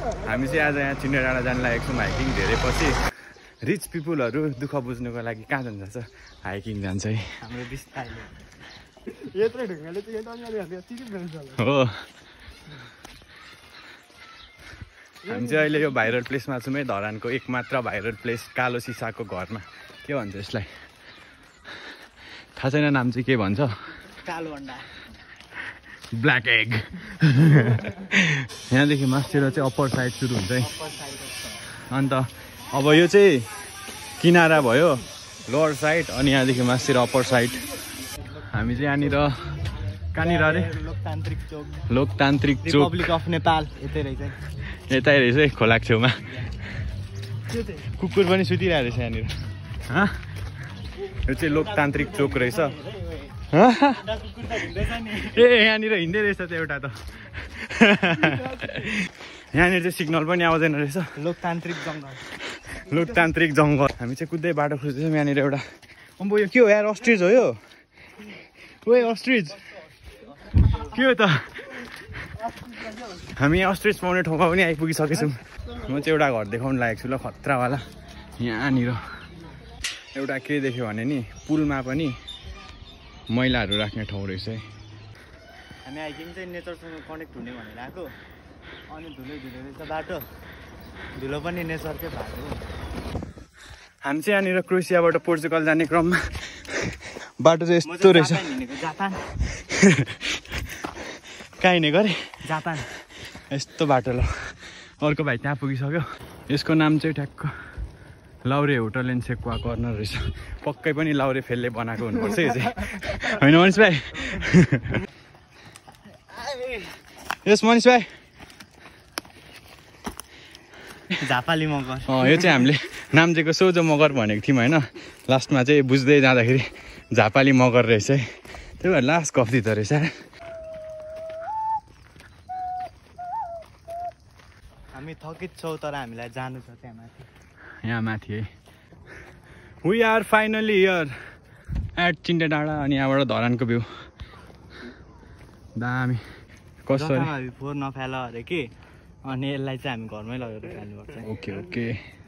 हामी चाहिँ आज यहाँ चिन्ने डाँडा जान लागेको छौँ हाइकिङ धेरै पछि। रिच पिपुलहरू दुःख बुझ्नुको लागि कहाँ जान्छ हाइकिङ जान्छ है हाम्रो बिस्तारै हो। हामी चाहिँ अहिले यो भाइरल प्लेसमा छौँ है, धरानको एकमात्र भाइरल प्लेस कालो सिसाको घरमा। के भन्छ यसलाई थाहा छैन, नाम चाहिँ के भन्छ? कालो अन्डा, ब्ल्याक एग। यहाँदेखि मास्तिर चाहिँ अप्पर साइड सुरु हुन्छ है। अन्त अब यो चाहिँ किनारा भयो लोवर साइड, अनि यहाँदेखि मास्तिर अप्पर साइड। हामी चाहिँ यहाँनिर कहाँनिर अरे लोकतान्त्रिक चोक, लोकतान्त्रिक चोक, रिपब्लिक अफ नेपाल यतै रहेछ है खोलाको छेउमा। कुकुर पनि सुतिरहेको रहेछ यहाँनिर। यो चाहिँ लोकतान्त्रिक चोक रहेछ। ए यहाँनिर हिँड्दै रहेछ त एउटा त। यहाँनिर चाहिँ सिग्नल पनि आउँदैन रहेछ। लोकतान्त्रिक जङ्गल, लोकतान्त्रिक जङ्गल। हामी चाहिँ कुद्दै बाटो खोज्दैछौँ यहाँनिर एउटा। अम्बो यो के हो यार, अस्ट्रिच हो यो? ओए अस्ट्रिच के हो त? हामी अस्ट्रिच पाउने ठाउँमा पनि आइपुगिसकेछौँ। म चाहिँ एउटा घर देखाउनु लागेको छु ल, खतरावाला। यहाँनिर एउटा के देख्यो भने नि पुलमा पनि मैलाहरू राख्ने ठाउँ रहेछ है। हामी हाइकिङ चाहिँ नेचरसँग कनेक्ट हुने भनेर आएको, अनि धुलो रहेछ बाटो, धुलो पनि नेचरकै भएको हो। हामी चाहिँ यहाँनिर क्रोएसियाबाट पोर्चुगल जाने क्रममा बाटो चाहिँ यस्तो रहेछ। जापान कहाँ हिँडेको अरे? जापान। यस्तो बाटो ल। अर्को भाइ त्यहाँ पुगिसक्यो। यसको नाम चाहिँ ठ्याक्क Laure hotel and sekuwa corner रहेछ। पक्कै पनि लाउरे फेलले बनाएको हुनुपर्छ यो चाहिँ, होइन मनिष भाइ? यस मनिष भाइ, झापाली मगर। यो चाहिँ हामीले नाम्चेको सोझो मगर भनेको थियौँ होइन, लास्टमा चाहिँ बुझ्दै जाँदाखेरि झापाली मगर रहेछ है। त्यही भएर लास्ट गफ दिँदो रहेछ। हामी थकित छौँ तर हामीलाई जानु छ त्यहाँ माथि, यहाँ माथि है। We are finally here at Chinde डाँडा। अनि यहाँबाट धरानको भ्यू दामी। कसरी फोहोर नफाल अरे कि, अनि यसलाई चाहिँ हामी घरमै लगेर जानुपर्छ। Okay okay.